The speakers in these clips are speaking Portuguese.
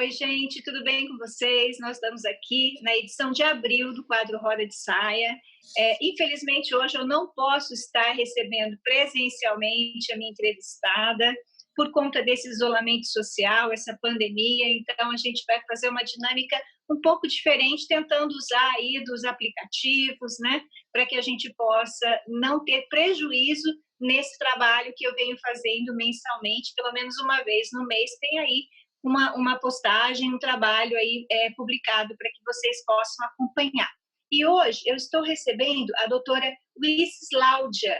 Oi, gente, tudo bem com vocês? Nós estamos aqui na edição de abril do quadro Roda de Saia. Infelizmente, hoje eu não posso estar recebendo presencialmente a minha entrevistada por conta desse isolamento social, essa pandemia. Então, a gente vai fazer uma dinâmica um pouco diferente, tentando usar aí dos aplicativos, né, para que a gente possa não ter prejuízo nesse trabalho que eu venho fazendo mensalmente, pelo menos uma vez no mês, tem aí uma postagem, um trabalho aí publicado para que vocês possam acompanhar. E hoje eu estou recebendo a doutora Wisláudia,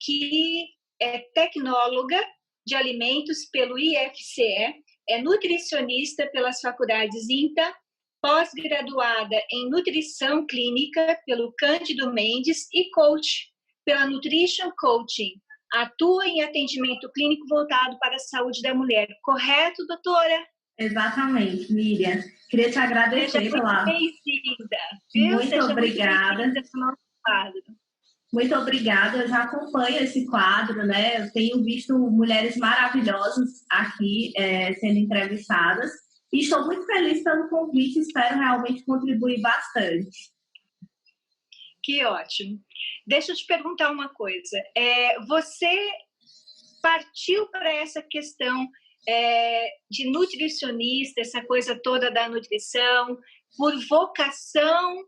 que é tecnóloga de alimentos pelo IFCE, é nutricionista pelas faculdades INTA, pós-graduada em nutrição clínica pelo Cândido Mendes e coach pela Nutrition Coaching. Atua em atendimento clínico voltado para a saúde da mulher. Correto, doutora? Exatamente, Miriam. Queria te agradecer pela... Bem-vinda. Muito obrigada. Muito obrigada. Eu já acompanho esse quadro, né? Eu tenho visto mulheres maravilhosas aqui sendo entrevistadas e estou muito feliz pelo convite. Espero realmente contribuir bastante. Que ótimo. Deixa eu te perguntar uma coisa. Você partiu para essa questão de nutricionista, essa coisa toda da nutrição, por vocação,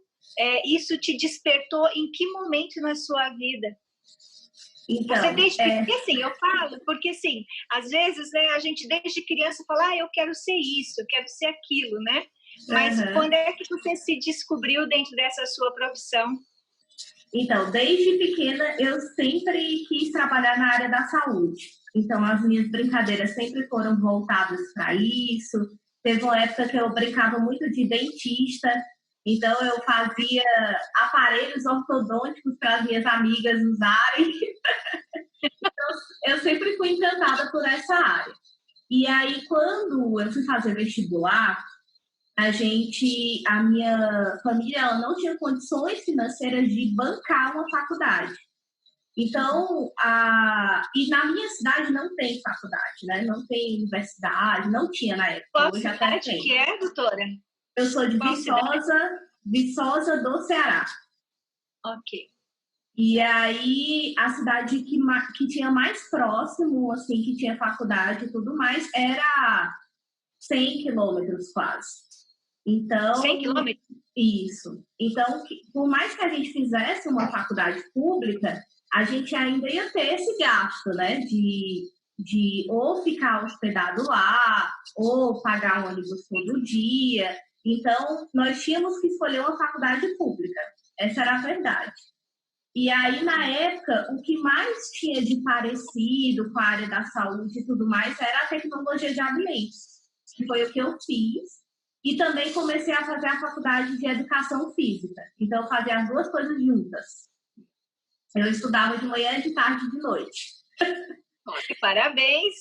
isso te despertou em que momento na sua vida? Então, você desde assim, eu falo, porque assim, às vezes, né, a gente desde criança fala, eu quero ser isso, eu quero ser aquilo, né? Mas quando é que você se descobriu dentro dessa sua profissão? Então, desde pequena, eu sempre quis trabalhar na área da saúde. Então, as minhas brincadeiras sempre foram voltadas para isso. Teve uma época que eu brincava muito de dentista. Então, eu fazia aparelhos ortodônticos para as minhas amigas usarem. Então, eu sempre fui encantada por essa área. E aí, quando eu fui fazer vestibular, a minha família ela não tinha condições financeiras de bancar uma faculdade. Então, e na minha cidade não tem faculdade, né? Não tem universidade, não tinha na época. Qual cidade que é, doutora? Eu sou de Viçosa do Ceará. Ok. E aí, a cidade que tinha mais próximo, assim, que tinha faculdade e tudo mais, era 100 quilômetros quase. Então, 100 quilômetros? Isso. Então, por mais que a gente fizesse uma faculdade pública, a gente ainda ia ter esse gasto, né? De ou ficar hospedado lá, ou pagar um ônibus todo dia. Então, nós tínhamos que escolher uma faculdade pública. Essa era a verdade. E aí, na época, o que mais tinha de parecido com a área da saúde e tudo mais era a tecnologia de alimentos, que foi o que eu fiz. E também comecei a fazer a faculdade de educação física. Então, eu fazia as duas coisas juntas. Eu estudava de manhã, de tarde e de noite. Parabéns!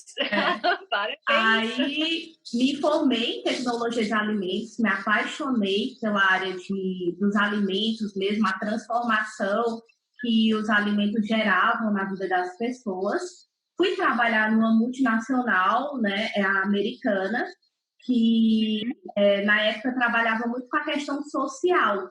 Parabéns! Aí, me formei em tecnologia de alimentos, me apaixonei pela área dos alimentos mesmo, a transformação que os alimentos geravam na vida das pessoas. Fui trabalhar numa multinacional, né, americana, que na época trabalhava muito com a questão social.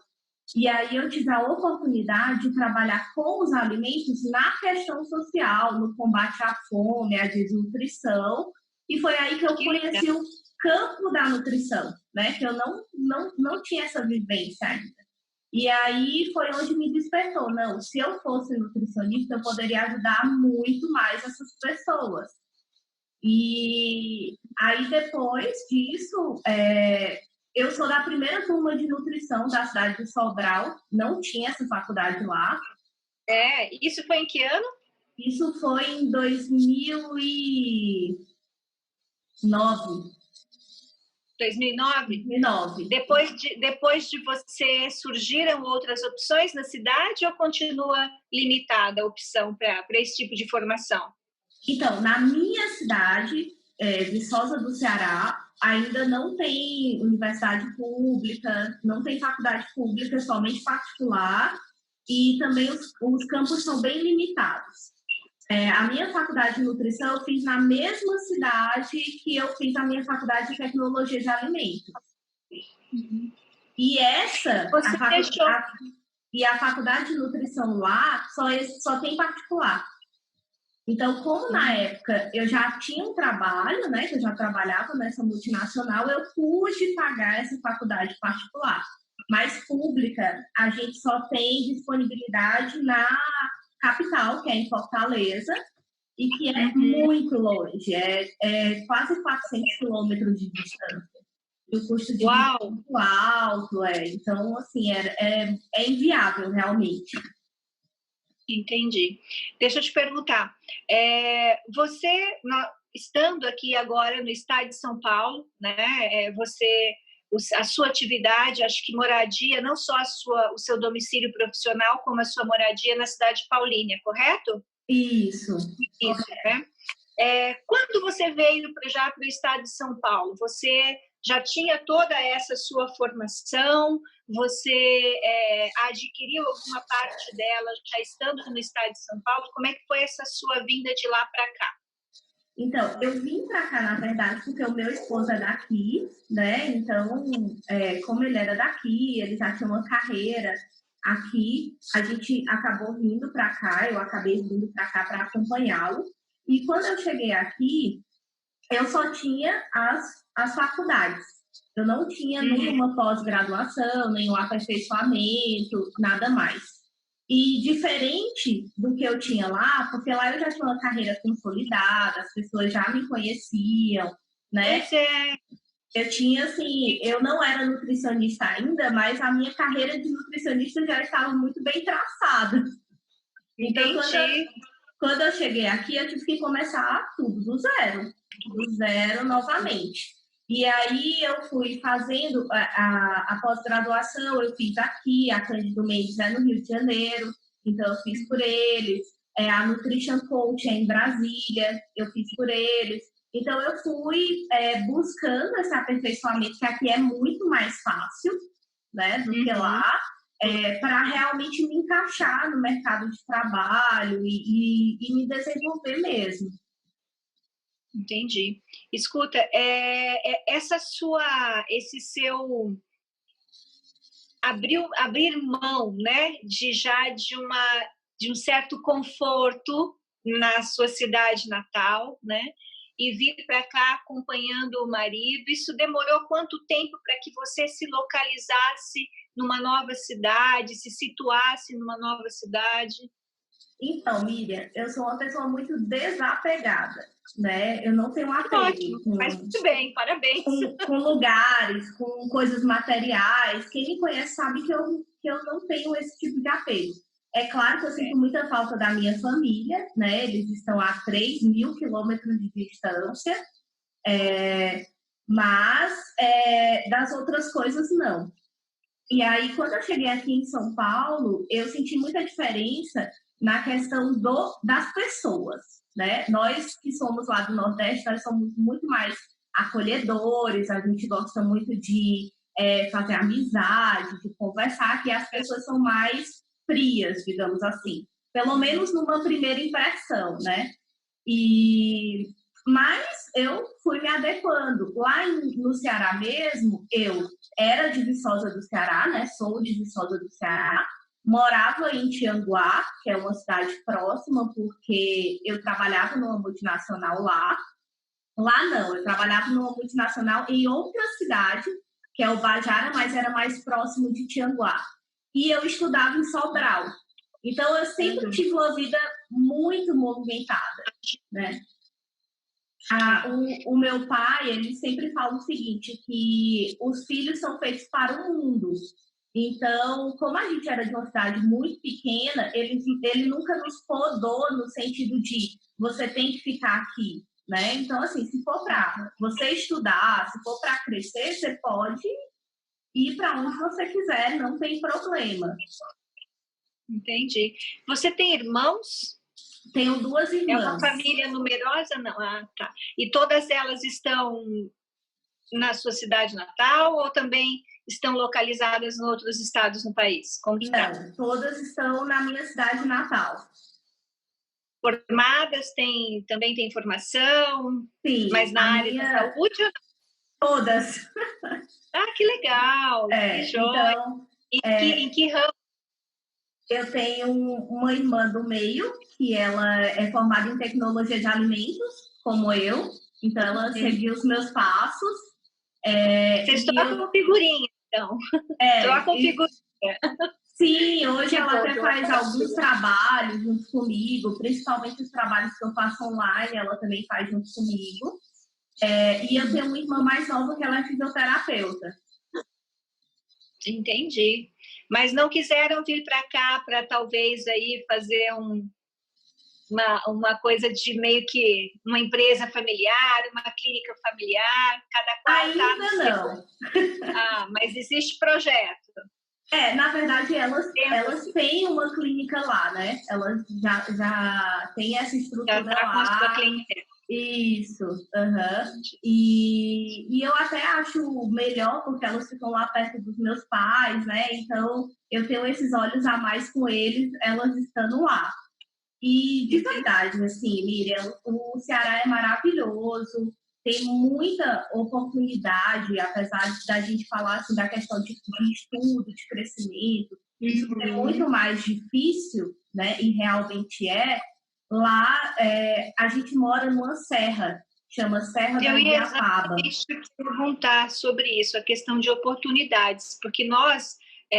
E aí eu tive a oportunidade de trabalhar com os alimentos na questão social, no combate à fome, à desnutrição. E foi aí que eu conheci o campo da nutrição, né? Que eu não tinha essa vivência ainda. E aí foi onde me despertou. Não, se eu fosse nutricionista, eu poderia ajudar muito mais essas pessoas. E aí, depois disso, eu sou da primeira turma de nutrição da cidade de Sobral. Não tinha essa faculdade lá. Isso foi em que ano? Isso foi em 2009. 2009? Depois de você, surgiram outras opções na cidade ou continua limitada a opção para esse tipo de formação? Então, na minha cidade, Viçosa do Ceará, ainda não tem universidade pública, não tem faculdade pública, somente particular, e também os campos são bem limitados. A minha faculdade de nutrição eu fiz na mesma cidade que eu fiz a minha faculdade de tecnologia de alimentos. Uhum. E essa, Você deixou... a faculdade de nutrição lá só tem particular. Então, como na época eu já tinha um trabalho, né, que eu já trabalhava nessa multinacional, eu pude pagar essa faculdade particular. Mas pública, a gente só tem disponibilidade na capital, que é em Fortaleza, e que é muito longe, é quase 400 quilômetros de distância. E o custo de vida é muito alto, então, assim, é inviável, realmente. Entendi. Deixa eu te perguntar, você, estando aqui agora no estado de São Paulo, né, a sua atividade, acho que moradia, não só o seu domicílio profissional, como a sua moradia na cidade de Paulínia, correto? Isso, né? Quando você veio já para o estado de São Paulo, você já tinha toda essa sua formação? Você adquiriu alguma parte dela já estando no estado de São Paulo? Como é que foi essa sua vinda de lá para cá? Então, eu vim para cá, na verdade, porque o meu esposo é daqui, né? Então, como ele era daqui, ele já tinha uma carreira aqui, a gente acabou vindo para cá, eu acabei vindo para cá para acompanhá-lo. E quando eu cheguei aqui, eu só tinha as faculdades. Eu não tinha nenhuma pós-graduação, nenhum aperfeiçoamento, nada mais. E diferente do que eu tinha lá, porque lá eu já tinha uma carreira consolidada, as pessoas já me conheciam, né? Eu tinha, assim, eu não era nutricionista ainda, mas a minha carreira de nutricionista já estava muito bem traçada. Então, quando eu cheguei aqui, eu tive que começar tudo do zero novamente. E aí eu fui fazendo a pós-graduação, eu fiz aqui, a Cândido Mendes é no Rio de Janeiro, então eu fiz por eles, a Nutrition Coach é em Brasília, eu fiz por eles. Então eu fui buscando esse aperfeiçoamento, que aqui é muito mais fácil, né, do que lá, para realmente me encaixar no mercado de trabalho e me desenvolver mesmo. Entendi. Escuta, esse seu abrir mão, né, de um certo conforto na sua cidade natal, né, e vir para cá acompanhando o marido, isso demorou quanto tempo para que você se localizasse numa nova cidade, se situasse numa nova cidade? Então, Miriam, eu sou uma pessoa muito desapegada, né? Eu não tenho apego. Mas muito bem, parabéns. Com lugares, com coisas materiais. Quem me conhece sabe que eu não tenho esse tipo de apego. É claro que eu sinto muita falta da minha família, né? Eles estão a 3.000 quilômetros de distância, mas das outras coisas, não. E aí, quando eu cheguei aqui em São Paulo, eu senti muita diferença na questão das pessoas, né? Nós que somos lá do Nordeste, nós somos muito mais acolhedores, a gente gosta muito de fazer amizade, de conversar, que as pessoas são mais frias, digamos assim. Pelo menos numa primeira impressão, né? Mas eu fui me adequando. Lá no Ceará mesmo, eu era de Viçosa do Ceará, né? Sou de Viçosa do Ceará. Morava em Tianguá, que é uma cidade próxima, porque eu trabalhava numa multinacional lá. Lá não, eu trabalhava numa multinacional em outra cidade, que é o Bajara, mas era mais próximo de Tianguá. E eu estudava em Sobral. Então, eu sempre tive uma vida muito movimentada, né? O meu pai, ele sempre fala o seguinte, que os filhos são feitos para o mundo. Então, como a gente era de uma cidade muito pequena, ele nunca nos podou no sentido de você tem que ficar aqui, né? Então, assim, se for para você estudar, se for para crescer, você pode ir para onde você quiser, não tem problema. Entendi. Você tem irmãos? Tenho 2 irmãs. É uma família numerosa? Não. Ah, tá. E todas elas estão na sua cidade natal ou também estão localizadas em outros estados no país? Como que tá? Não, todas estão na minha cidade natal. formadas, também tem formação, Sim, mas na área da saúde? Todas. Ah, que legal, que joia. Então, Em que ramo? Eu tenho uma irmã do meio, que ela é formada em tecnologia de alimentos, como eu. Então, ela seguiu os meus passos. Vocês trocam figurinha, então. Trocam figurinha. Sim, hoje ela até faz alguns trabalhos junto comigo, principalmente os trabalhos que eu faço online, ela também faz junto comigo. E eu tenho uma irmã mais nova que ela é fisioterapeuta. Entendi. Mas não quiseram vir para cá para talvez aí fazer uma coisa de meio que uma empresa familiar, uma clínica familiar, cada qual ainda não. Ah, mas existe projeto. Na verdade, elas têm uma clínica lá, né? Elas já têm essa estrutura já tá lá. Com a sua clínica. Isso, E eu até acho melhor, porque elas ficam lá perto dos meus pais, né? Então, eu tenho esses olhos a mais com eles, elas estando lá. E, de verdade, assim, Miriam, o Ceará é maravilhoso, tem muita oportunidade, apesar da gente falar assim, da questão de estudo, de crescimento, isso é muito mais difícil, né? E realmente é. Lá, a gente mora numa serra, chama Serra da Ibiapaba. Eu ia te perguntar sobre isso, a questão de oportunidades, porque nós,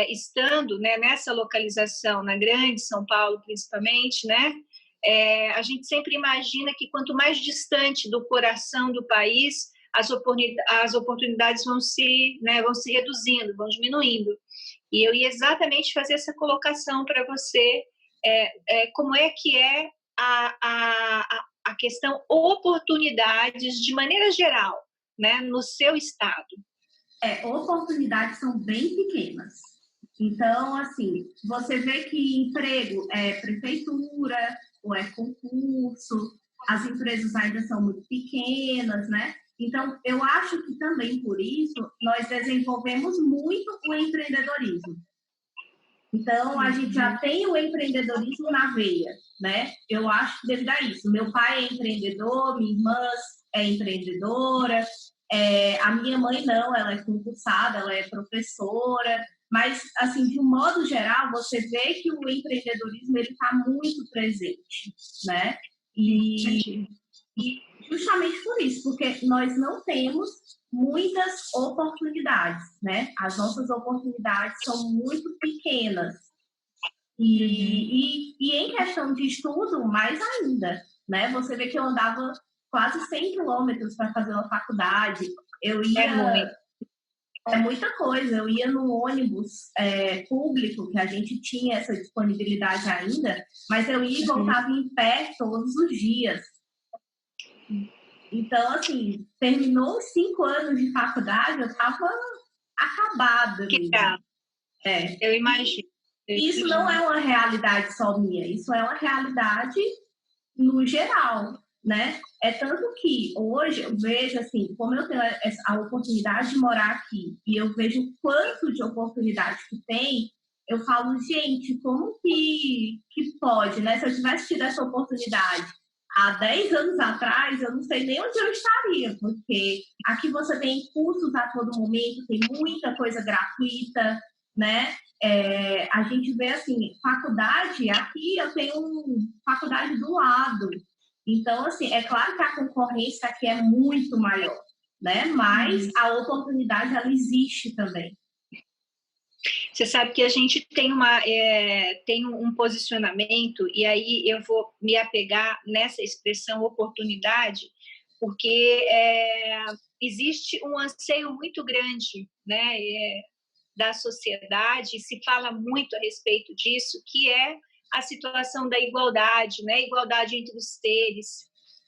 estando, né, nessa localização, na grande São Paulo principalmente, né, a gente sempre imagina que quanto mais distante do coração do país, as oportunidades vão se reduzindo, vão diminuindo. E eu ia exatamente fazer essa colocação para você, como é que é a questão oportunidades de maneira geral, né, no seu estado. Oportunidades são bem pequenas. Então, assim, você vê que emprego é prefeitura ou é concurso, as empresas ainda são muito pequenas, né? Então, eu acho que também por isso nós desenvolvemos muito o empreendedorismo. Então, a gente já tem o empreendedorismo na veia, né? Eu acho que devido a isso. Meu pai é empreendedor, minha irmã é empreendedora, a minha mãe não, ela é concursada, ela é professora, mas, assim, de um modo geral, você vê que o empreendedorismo está muito presente, né? E justamente por isso, porque nós não temos muitas oportunidades, né? As nossas oportunidades são muito pequenas. E em questão de estudo, mais ainda, né? Você vê que eu andava quase 100 quilômetros para fazer uma faculdade. Eu ia... É muita coisa. Eu ia no ônibus público, que a gente tinha essa disponibilidade ainda, mas eu ia e voltava em pé todos os dias. Então, assim, terminou os 5 anos de faculdade, eu estava acabada. Que tal? Eu imagino. Isso não é uma realidade só minha, isso é uma realidade no geral, né? É tanto que hoje eu vejo, assim, como eu tenho a oportunidade de morar aqui e eu vejo o quanto de oportunidade que tem, eu falo, gente, como que pode, né? Se eu tivesse tido essa oportunidade há 10 anos atrás, eu não sei nem onde eu estaria, porque aqui você tem cursos a todo momento, tem muita coisa gratuita, né? A gente vê, assim, faculdade, aqui eu tenho faculdade do lado. Então, assim, é claro que a concorrência aqui é muito maior, né? Mas a oportunidade, ela existe também. Você sabe que a gente tem um posicionamento, e aí eu vou me apegar nessa expressão oportunidade, porque existe um anseio muito grande, né, da sociedade, se fala muito a respeito disso, que é a situação da igualdade, né, igualdade entre os seres.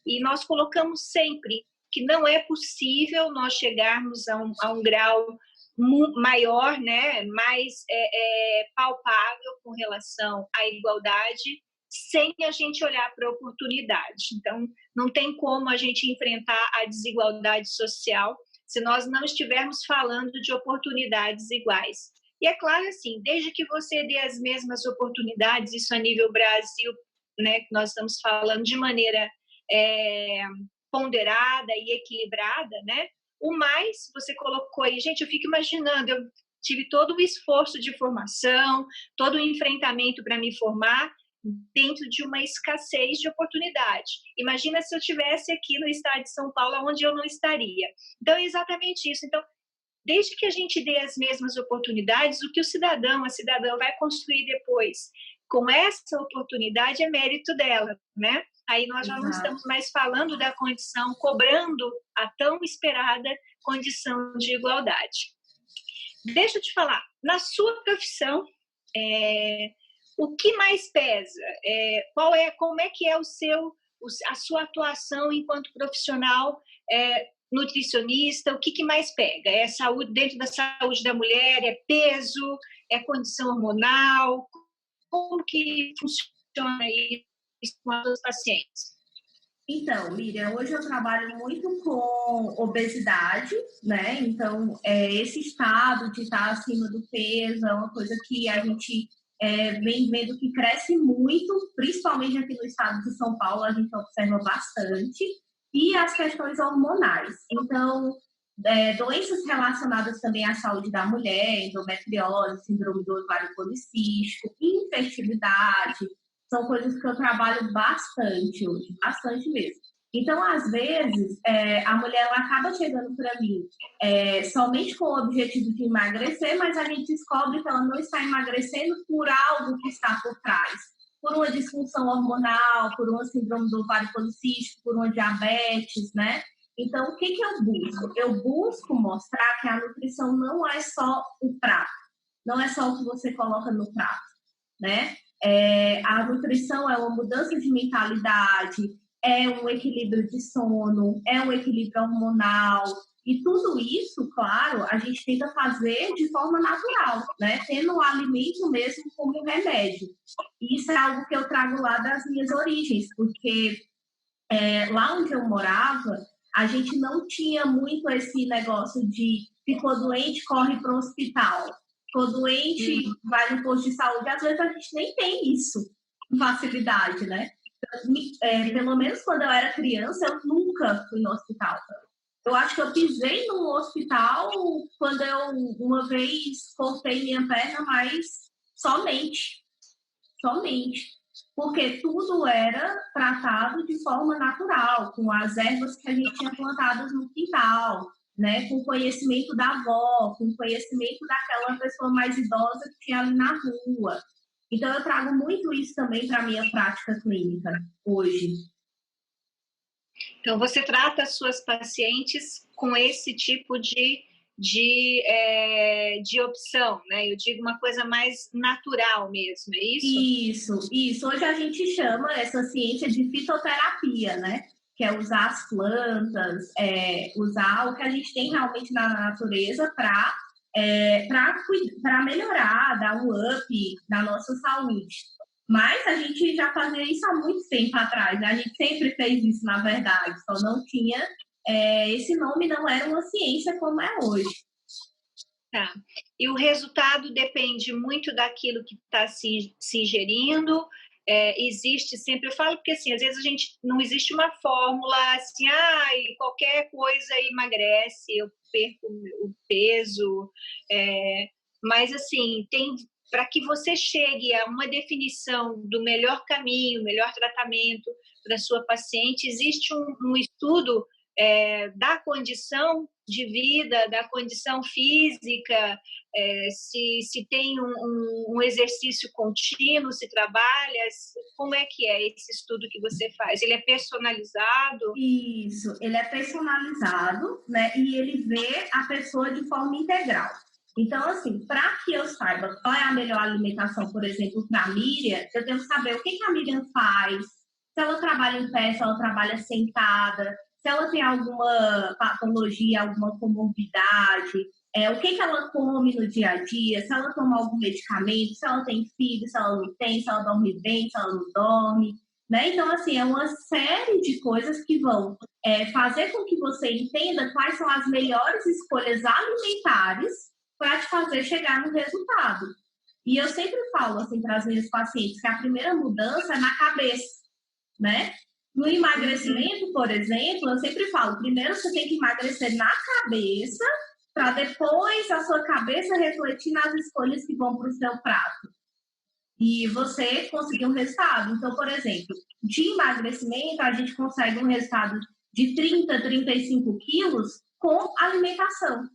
E nós colocamos sempre que não é possível nós chegarmos a um grau maior, né, mais palpável com relação à igualdade, sem a gente olhar para a oportunidade. Então, não tem como a gente enfrentar a desigualdade social se nós não estivermos falando de oportunidades iguais. E é claro, assim, desde que você dê as mesmas oportunidades, isso a nível Brasil né, que nós estamos falando de maneira ponderada e equilibrada, né? O mais, você colocou aí, gente, eu fico imaginando, eu tive todo o esforço de formação, todo o enfrentamento para me formar dentro de uma escassez de oportunidade. Imagina se eu estivesse aqui no estado de São Paulo, onde eu não estaria. Então, é exatamente isso. Então, desde que a gente dê as mesmas oportunidades, o que o cidadão, a cidadã vai construir depois com essa oportunidade é mérito dela, né? Aí nós já não estamos mais falando da condição, cobrando a tão esperada condição de igualdade. Deixa eu te falar, na sua profissão, o que mais pesa? Como é que é a sua atuação enquanto profissional nutricionista? O que mais pega? É saúde, dentro da saúde da mulher? É peso? É condição hormonal? Como que funciona isso com os pacientes? Então, Miriam, hoje eu trabalho muito com obesidade, né? Então, esse estado de estar acima do peso é uma coisa que a gente vem vendo que cresce muito, principalmente aqui no estado de São Paulo, a gente observa bastante, e as questões hormonais. Então, doenças relacionadas também à saúde da mulher, endometriose, síndrome do ovário policístico, infertilidade, são coisas que eu trabalho bastante hoje, bastante mesmo. Então, às vezes, a mulher ela acaba chegando para mim somente com o objetivo de emagrecer, mas a gente descobre que ela não está emagrecendo por algo que está por trás. Por uma disfunção hormonal, por uma síndrome do ovário policístico, por uma diabetes, né? Então, o que eu busco? Eu busco mostrar que a nutrição não é só o prato, não é só o que você coloca no prato, né? A nutrição é uma mudança de mentalidade, é um equilíbrio de sono, é um equilíbrio hormonal, e tudo isso, claro, a gente tenta fazer de forma natural, né? Tendo o alimento mesmo como remédio. E isso é algo que eu trago lá das minhas origens, porque lá onde eu morava, a gente não tinha muito esse negócio de ficou doente, corre para o hospital. Ficou doente, vai no posto de saúde. Às vezes a gente nem tem isso com facilidade, né? Pelo menos quando eu era criança, eu nunca fui no hospital. Eu acho que eu pisei num hospital quando eu, uma vez, cortei minha perna, mas somente. Porque tudo era tratado de forma natural, com as ervas que a gente tinha plantadas no quintal, né? Com conhecimento da avó, com conhecimento daquela pessoa mais idosa que tinha ali na rua. Então, eu trago muito isso também para a minha prática clínica hoje. Então, você trata as suas pacientes com esse tipo de opção, né? Eu digo uma coisa mais natural mesmo, é isso? Isso. Hoje a gente chama essa ciência de fitoterapia, né? Que é usar as plantas, usar o que a gente tem realmente na natureza para melhorar, dar um up na nossa saúde. Mas a gente já fazia isso há muito tempo atrás, né? A gente sempre fez isso, na verdade, só não tinha esse nome, não era uma ciência como é hoje. Tá. E o resultado depende muito daquilo que está se ingerindo. Existe sempre, eu falo porque assim, às vezes a gente não existe uma fórmula assim, qualquer coisa emagrece, eu perco o peso, mas assim, tem para que você chegue a uma definição do melhor caminho, melhor tratamento para a sua paciente, existe um estudo da condição de vida, da condição física, se tem um exercício contínuo, se trabalha, como é que é esse estudo que você faz? Ele é personalizado? Isso, ele é personalizado, né? E ele vê a pessoa de forma integral. Então, assim, para que eu saiba qual é a melhor alimentação, por exemplo, para a Miriam, eu tenho que saber o que a Miriam faz, se ela trabalha em pé, se ela trabalha sentada, se ela tem alguma patologia, alguma comorbidade, o que ela come no dia a dia, se ela toma algum medicamento, se ela tem filho, se ela não tem, se ela dorme bem, se ela não dorme, né? Então, assim, é uma série de coisas que vão fazer com que você entenda quais são as melhores escolhas alimentares para te fazer chegar no resultado. E eu sempre falo, assim, para as minhas pacientes, que a primeira mudança é na cabeça, né? No emagrecimento, por exemplo, eu sempre falo, primeiro você tem que emagrecer na cabeça, para depois a sua cabeça refletir nas escolhas que vão para o seu prato. E você conseguir um resultado. Então, por exemplo, de emagrecimento, a gente consegue um resultado de 30, 35 quilos com alimentação.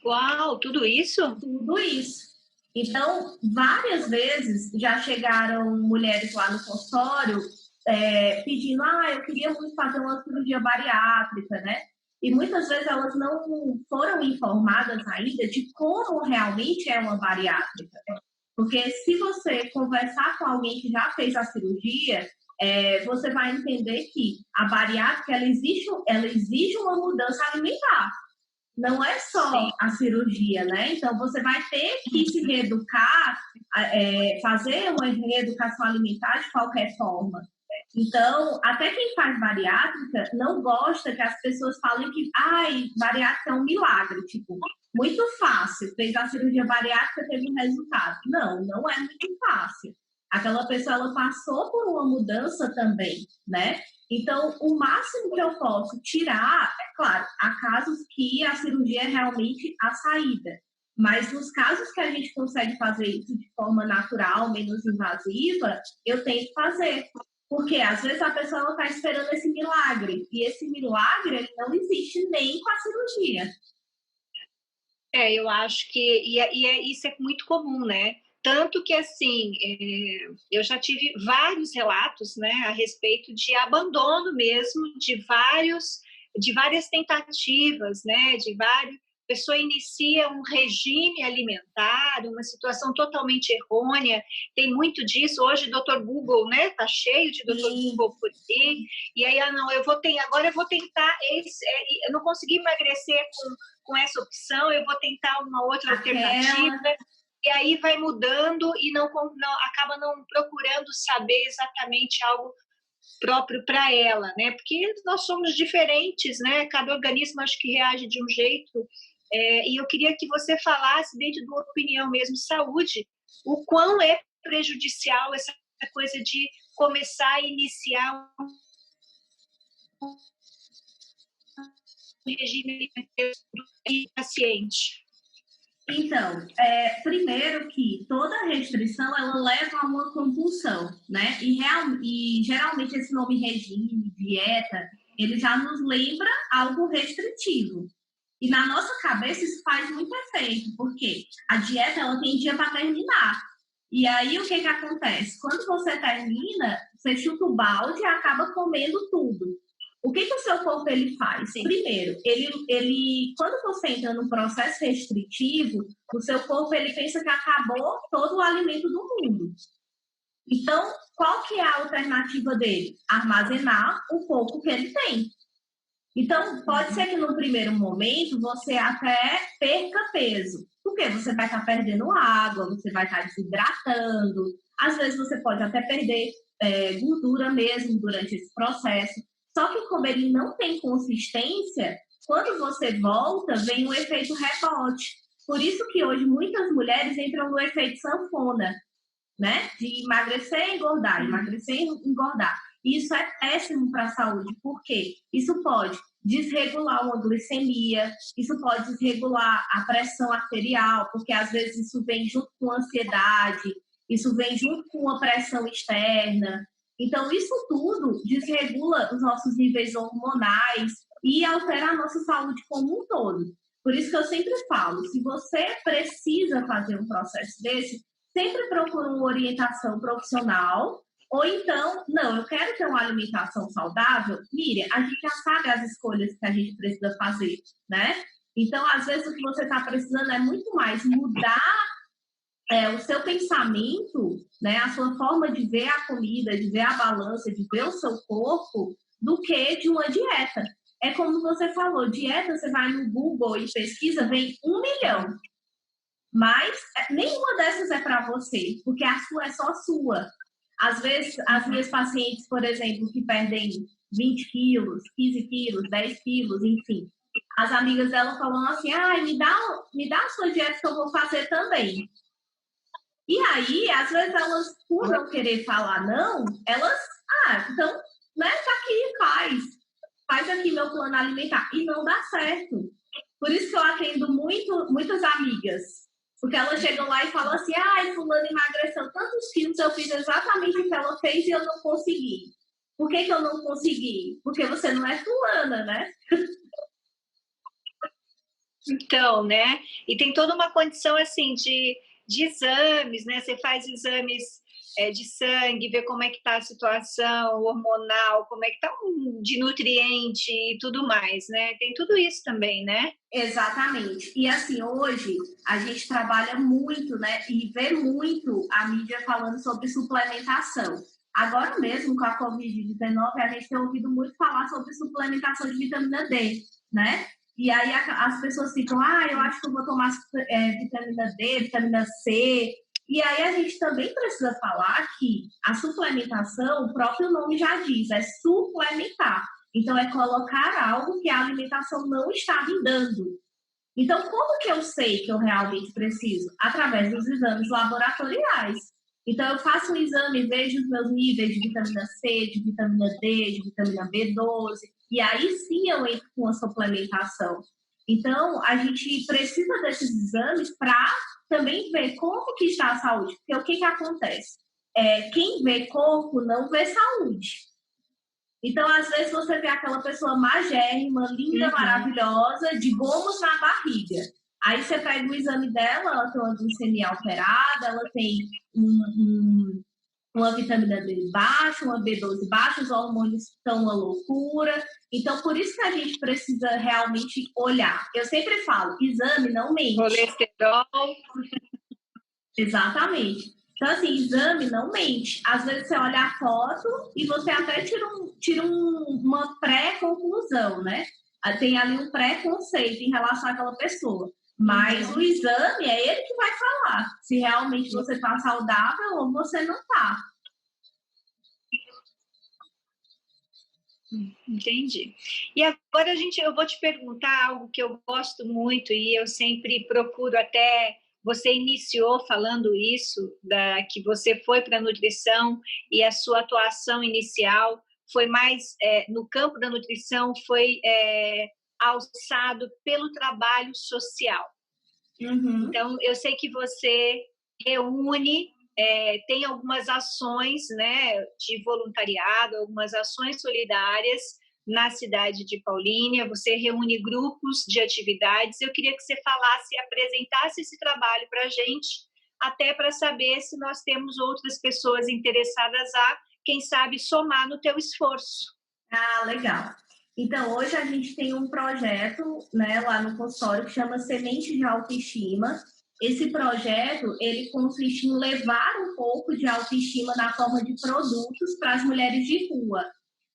Uau, tudo isso? Tudo isso. Então, várias vezes já chegaram mulheres lá no consultório pedindo, eu queria muito fazer uma cirurgia bariátrica, né? E muitas vezes elas não foram informadas ainda de como realmente é uma bariátrica. Porque se você conversar com alguém que já fez a cirurgia, você vai entender que a bariátrica ela exige uma mudança alimentar. Não é só Sim. a cirurgia, né? Então, você vai ter que se reeducar, fazer uma reeducação alimentar de qualquer forma. Então, até quem faz bariátrica não gosta que as pessoas falem que bariátrica é um milagre, tipo, muito fácil, fez a cirurgia bariátrica, teve um resultado. Não, não é muito fácil. Aquela pessoa, ela passou por uma mudança também, né? Então, o máximo que eu posso tirar, é claro, há casos que a cirurgia é realmente a saída. Mas nos casos que a gente consegue fazer isso de forma natural, menos invasiva, eu tento fazer. Porque às vezes a pessoa está esperando esse milagre. E esse milagre ele não existe nem com a cirurgia. Eu acho que isso é muito comum, né? Tanto que, assim, eu já tive vários relatos, né, a respeito de abandono mesmo, de várias tentativas, né, a pessoa inicia um regime alimentar, uma situação totalmente errônea, tem muito disso, hoje o Dr. Google, né, tá cheio de Dr. Google por aí, e aí, agora eu vou tentar, eu não consegui emagrecer com essa opção, eu vou tentar uma outra alternativa, e aí vai mudando e acaba não procurando saber exatamente algo próprio para ela, né? Porque nós somos diferentes, né? Cada organismo acho que reage de um jeito. E eu queria que você falasse, dentro da opinião mesmo, saúde, o quão é prejudicial essa coisa de começar a iniciar um regime alimentar paciente. Então, primeiro que toda restrição, ela leva a uma compulsão, né? E geralmente esse nome regime, dieta, ele já nos lembra algo restritivo. E na nossa cabeça isso faz muito efeito, porque a dieta, ela tem dia para terminar. E aí, o que acontece? Quando você termina, você chuta o balde e acaba comendo tudo. O que o seu corpo ele faz? Sim. Primeiro, ele, quando você entra num processo restritivo, o seu corpo ele pensa que acabou todo o alimento do mundo. Então, qual que é a alternativa dele? Armazenar o pouco que ele tem. Então, pode ser que no primeiro momento você até perca peso, porque você vai estar perdendo água, você vai estar desidratando, às vezes você pode até perder gordura mesmo durante esse processo. Só que como ele não tem consistência, quando você volta, vem o efeito rebote. Por isso que hoje muitas mulheres entram no efeito sanfona, né? De emagrecer e engordar, emagrecer e engordar. Isso é péssimo para a saúde, porque isso pode desregular uma glicemia, isso pode desregular a pressão arterial, porque às vezes isso vem junto com ansiedade, isso vem junto com uma pressão externa. Então, isso tudo desregula os nossos níveis hormonais e altera a nossa saúde como um todo. Por isso que eu sempre falo, se você precisa fazer um processo desse, sempre procura uma orientação profissional, ou então, não, eu quero ter uma alimentação saudável. Miriam, a gente já sabe as escolhas que a gente precisa fazer, né? Então, às vezes, o que você está precisando é muito mais mudar o seu pensamento, né, a sua forma de ver a comida, de ver a balança, de ver o seu corpo, do que de uma dieta. É como você falou, dieta, você vai no Google e pesquisa, vem 1 milhão. Mas nenhuma dessas é para você, porque a sua é só sua. Às vezes, as minhas pacientes, por exemplo, que perdem 20 quilos, 15 quilos, 10 quilos, enfim, as amigas dela falam assim, me dá a sua dieta que eu vou fazer também. E aí, às vezes, elas, por não querer falar não, elas, então, né, tá aqui, faz aqui meu plano alimentar. E não dá certo. Por isso que eu atendo muitas amigas. Porque elas chegam lá e falam assim, fulano emagreceu tantos quilos, eu fiz exatamente o que ela fez e eu não consegui. Por que eu não consegui? Porque você não é fulana, né? Então, né? E tem toda uma condição, assim, de exames, né? Você faz exames de sangue, vê como é que está a situação hormonal, como é que está de nutriente e tudo mais, né? Tem tudo isso também, né? Exatamente. E assim, hoje a gente trabalha muito, né? E vê muito a mídia falando sobre suplementação. Agora mesmo, com a Covid-19, a gente tem ouvido muito falar sobre suplementação de vitamina D, né? E aí as pessoas ficam, eu acho que eu vou tomar vitamina D, vitamina C. E aí a gente também precisa falar que a suplementação, o próprio nome já diz, é suplementar. Então, é colocar algo que a alimentação não está me dando. Então, como que eu sei que eu realmente preciso? Através dos exames laboratoriais. Então, eu faço um exame, vejo os meus níveis de vitamina C, de vitamina D, de vitamina B12, e aí sim eu entro com a suplementação. Então, a gente precisa desses exames para também ver como que está a saúde. Porque o que acontece? Quem vê corpo não vê saúde. Então, às vezes, você vê aquela pessoa magérrima, linda, maravilhosa, de gomos na barriga. Aí você pega o exame dela, ela tem uma glicemia alterada, ela tem uma vitamina D baixa, uma B12 baixa, os hormônios estão uma loucura. Então, por isso que a gente precisa realmente olhar. Eu sempre falo, exame não mente. Colesterol. Exatamente. Então, assim, exame não mente. Às vezes você olha a foto e você até tira uma pré-conclusão, né? Tem ali um pré-conceito em relação àquela pessoa. Mas o exame é ele que vai falar se realmente você está saudável ou você não está. Entendi. E agora eu vou te perguntar algo que eu gosto muito e eu sempre procuro até. Você iniciou falando isso, que você foi para a nutrição e a sua atuação inicial foi mais no campo da nutrição, foi alçado pelo trabalho social. Então, eu sei que você reúne, tem algumas ações, né, de voluntariado, algumas ações solidárias na cidade de Paulínia, você reúne grupos de atividades. Eu queria que você falasse e apresentasse esse trabalho para a gente, até para saber se nós temos outras pessoas interessadas a, quem sabe, somar no teu esforço. Legal. Então, hoje a gente tem um projeto, né, lá no consultório que chama Semente de Autoestima. Esse projeto, ele consiste em levar um pouco de autoestima na forma de produtos para as mulheres de rua.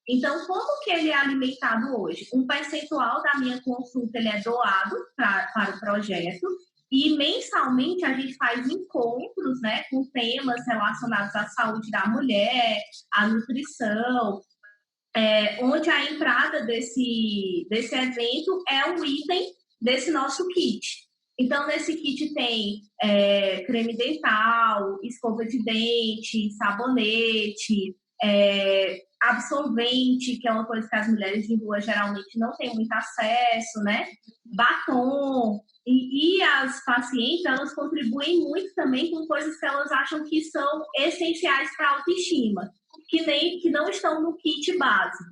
Então, como que ele é alimentado hoje? Um percentual da minha consulta ele é doado para o projeto e mensalmente a gente faz encontros, né, com temas relacionados à saúde da mulher, à nutrição, onde a entrada desse evento é um item desse nosso kit. Então, nesse kit tem creme dental, escova de dente, sabonete, absorvente, que é uma coisa que as mulheres de rua geralmente não têm muito acesso, né? Batom. E as pacientes, elas contribuem muito também com coisas que elas acham que são essenciais para a autoestima, que não estão no kit básico.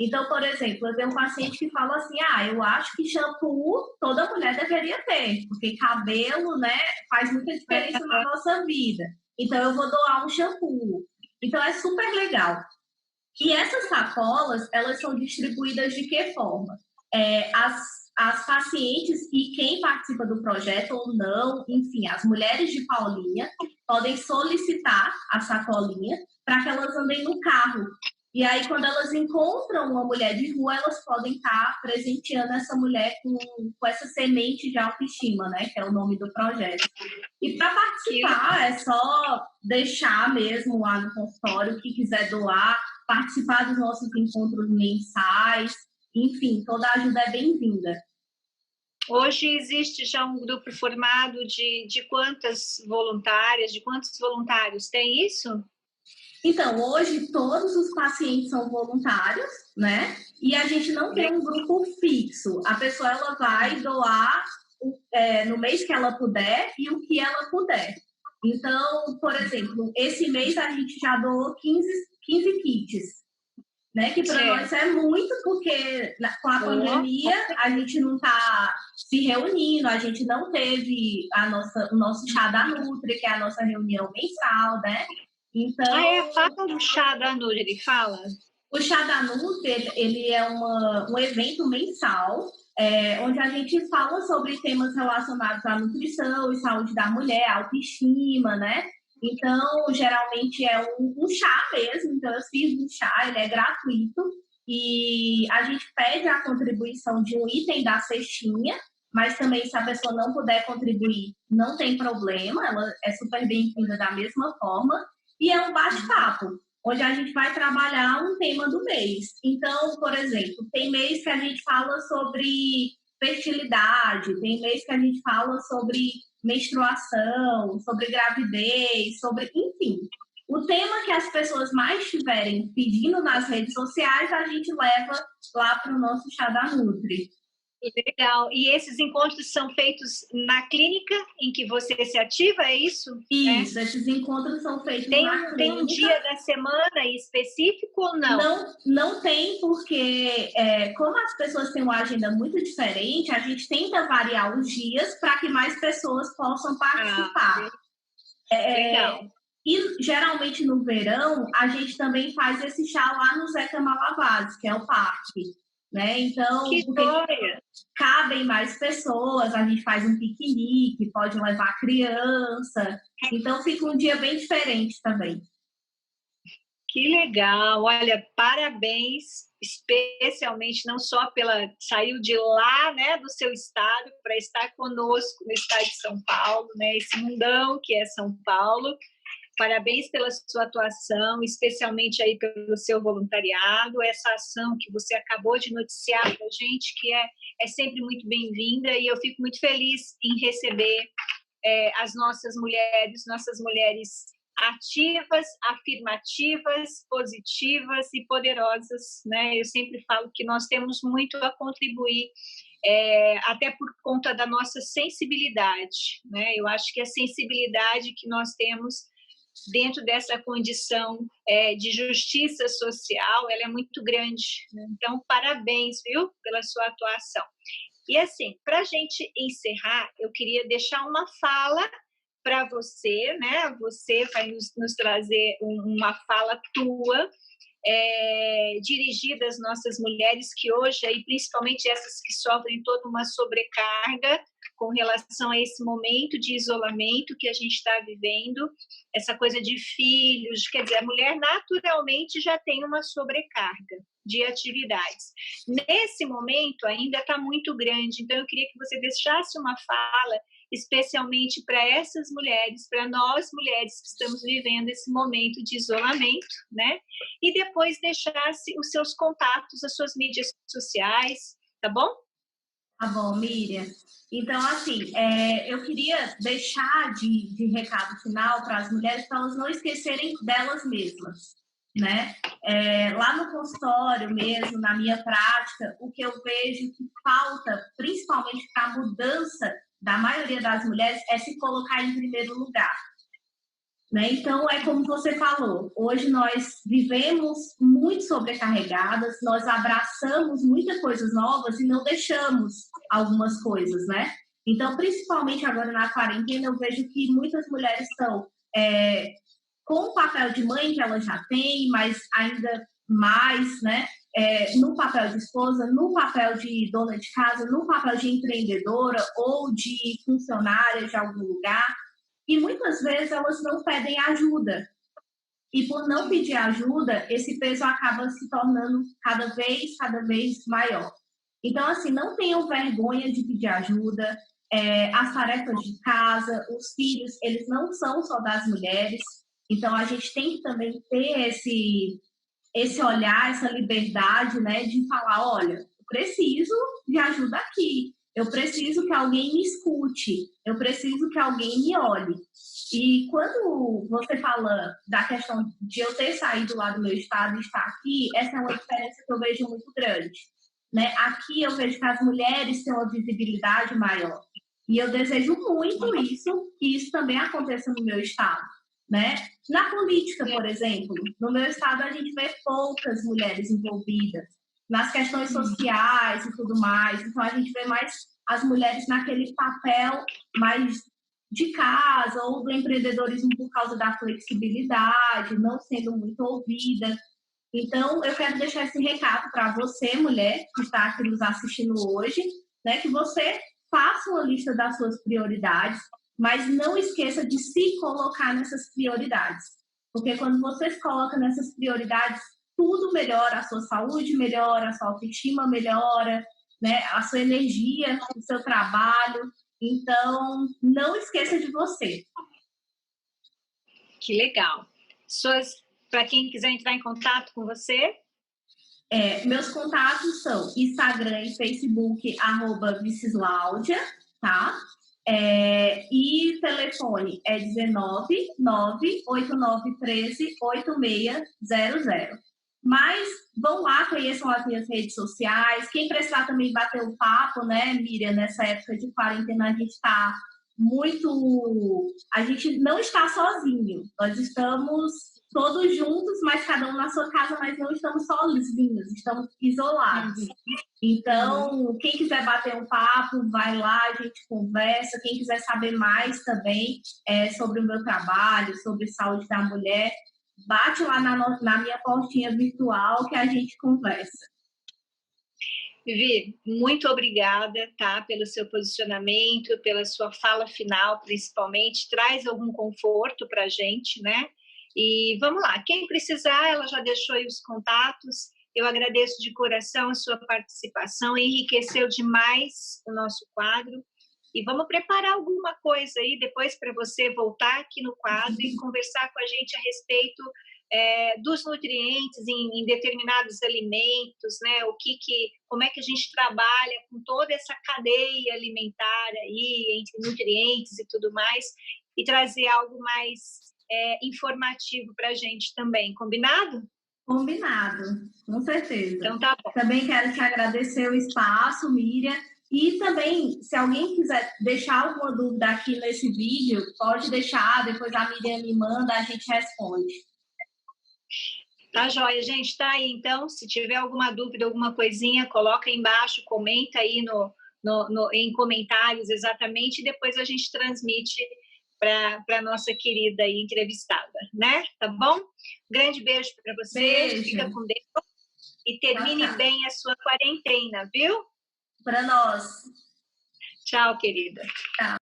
Então, por exemplo, eu tenho um paciente que fala assim, eu acho que shampoo toda mulher deveria ter, porque cabelo, né, faz muita diferença na nossa vida. Então, eu vou doar um shampoo. Então, é super legal. E essas sacolas, elas são distribuídas de que forma? As pacientes e quem participa do projeto ou não, enfim, as mulheres de Paulínia podem solicitar a sacolinha para que elas andem no carro. E aí, quando elas encontram uma mulher de rua, elas podem estar presenteando essa mulher com essa semente de autoestima, né? Que é o nome do projeto. E para participar, é só deixar mesmo lá no consultório, que quiser doar, participar dos nossos encontros mensais. Enfim, toda ajuda é bem-vinda. Hoje existe já um grupo formado de quantas voluntárias, de quantos voluntários? Tem isso? Então, hoje todos os pacientes são voluntários, né? E a gente não tem um grupo fixo. A pessoa ela vai doar no mês que ela puder e o que ela puder. Então, por exemplo, esse mês a gente já doou 15 kits, né? Que para nós é muito, porque com a pandemia a gente não está se reunindo, a gente não teve o nosso chá da Nutri, que é a nossa reunião mensal, né? Então, fala do chá da Nutri, fala. O chá da Nutri, ele é um evento mensal, onde a gente fala sobre temas relacionados à nutrição e saúde da mulher, autoestima, né? Então, geralmente é um chá mesmo, então eu sirvo um chá, ele é gratuito, e a gente pede a contribuição de um item da cestinha, mas também se a pessoa não puder contribuir, não tem problema, ela é super bem-vinda da mesma forma, e é um bate-papo, onde a gente vai trabalhar um tema do mês. Então, por exemplo, tem mês que a gente fala sobre fertilidade, tem mês que a gente fala sobre menstruação, sobre gravidez, enfim. O tema que as pessoas mais estiverem pedindo nas redes sociais, a gente leva lá para o nosso chá da Nutri. Legal. E esses encontros são feitos na clínica em que você se ativa, é isso? Isso, esses encontros são feitos na clínica. Tem um dia da semana específico ou não? Não tem, porque como as pessoas têm uma agenda muito diferente, a gente tenta variar os dias para que mais pessoas possam participar. Legal. E geralmente no verão, a gente também faz esse chá lá no Zeca Malavaz, que é o parque. Né? Então, cabem mais pessoas, a gente faz um piquenique, pode levar criança, então fica um dia bem diferente também. Que legal, olha, parabéns, especialmente não só saiu de lá, né, do seu estado para estar conosco no estado de São Paulo, né, esse mundão que é São Paulo. Parabéns pela sua atuação, especialmente aí pelo seu voluntariado, essa ação que você acabou de noticiar para a gente, que é sempre muito bem-vinda, e eu fico muito feliz em receber as nossas mulheres ativas, afirmativas, positivas e poderosas, né? Eu sempre falo que nós temos muito a contribuir, até por conta da nossa sensibilidade, né? Eu acho que a sensibilidade que nós temos dentro dessa condição de justiça social, ela é muito grande, né? Então, parabéns, viu, pela sua atuação. E assim, para a gente encerrar, eu queria deixar uma fala para você, né? Você vai nos trazer uma fala tua, dirigida às nossas mulheres que hoje, aí, principalmente essas que sofrem toda uma sobrecarga com relação a esse momento de isolamento que a gente está vivendo, essa coisa de filhos, quer dizer, a mulher naturalmente já tem uma sobrecarga de atividades. Nesse momento ainda está muito grande, então eu queria que você deixasse uma fala especialmente para essas mulheres, para nós mulheres que estamos vivendo esse momento de isolamento, né? E depois deixasse os seus contatos, as suas mídias sociais, tá bom? Tá bom, Miriam. Então, assim, eu queria deixar de recado final para as mulheres, para elas não esquecerem delas mesmas, né? Lá no consultório mesmo, na minha prática, o que eu vejo que falta, principalmente para a mudança da maioria das mulheres, é se colocar em primeiro lugar. Né? Então, é como você falou, hoje nós vivemos muito sobrecarregadas, nós abraçamos muitas coisas novas e não deixamos algumas coisas, né? Então, principalmente agora na quarentena, eu vejo que muitas mulheres estão com o papel de mãe que elas já têm, mas ainda mais, né? No papel de esposa, no papel de dona de casa, no papel de empreendedora ou de funcionária de algum lugar. E muitas vezes elas não pedem ajuda. E por não pedir ajuda, esse peso acaba se tornando cada vez maior. Então, assim, não tenham vergonha de pedir ajuda. As tarefas de casa, os filhos, eles não são só das mulheres. Então, a gente tem que também ter esse olhar, essa liberdade, né, de falar, olha, eu preciso de ajuda aqui. Eu preciso que alguém me escute, eu preciso que alguém me olhe. E quando você fala da questão de eu ter saído lá do meu estado e estar aqui, essa é uma diferença que eu vejo muito grande. Né? Aqui eu vejo que as mulheres têm uma visibilidade maior. E eu desejo muito isso, que isso também aconteça no meu estado. Né? Na política, por exemplo, no meu estado a gente vê poucas mulheres envolvidas nas questões sociais e tudo mais. Então a gente vê mais as mulheres naquele papel mais de casa ou do empreendedorismo por causa da flexibilidade, não sendo muito ouvida. Então, eu quero deixar esse recado para você, mulher, que está aqui nos assistindo hoje, né, que você faça uma lista das suas prioridades, mas não esqueça de se colocar nessas prioridades. Porque quando você se coloca nessas prioridades, tudo melhora, a sua saúde melhora, a sua autoestima melhora, né, a sua energia, o seu trabalho. Então, não esqueça de você. Que legal. Para quem quiser entrar em contato com você? Meus contatos são Instagram e Facebook, @VicesLaudia, tá? E telefone é 19 98913 8600. Mas vão lá, conheçam as minhas redes sociais. Quem precisar também bater um papo, né, Miriam, nessa época de quarentena, a gente está muito... A gente não está sozinho. Nós estamos todos juntos, mas cada um na sua casa, mas não estamos sozinhos, estamos isolados. Então, quem quiser bater um papo, vai lá, a gente conversa. Quem quiser saber mais também sobre o meu trabalho, sobre saúde da mulher, bate lá na minha portinha virtual que a gente conversa. Vivi, muito obrigada, tá, pelo seu posicionamento, pela sua fala final, principalmente. Traz algum conforto para a gente, né? E vamos lá, quem precisar, ela já deixou aí os contatos. Eu agradeço de coração a sua participação, enriqueceu demais o nosso quadro. E vamos preparar alguma coisa aí depois para você voltar aqui no quadro e conversar com a gente a respeito dos nutrientes em determinados alimentos, né? Como é que a gente trabalha com toda essa cadeia alimentar aí, entre nutrientes e tudo mais, e trazer algo mais informativo para a gente também, combinado? Combinado, com certeza. Então tá bom. Também quero te agradecer o espaço, Miriam. E também, se alguém quiser deixar alguma dúvida aqui nesse vídeo, pode deixar, depois a Miriam me manda, a gente responde. Tá joia, gente, tá aí. Então, se tiver alguma dúvida, alguma coisinha, coloca aí embaixo, comenta aí em comentários exatamente, e depois a gente transmite para a nossa querida aí entrevistada, né? Tá bom? Grande beijo para vocês, fica com Deus e termine bem a sua quarentena, viu? Para nós. Tchau, querida. Tchau.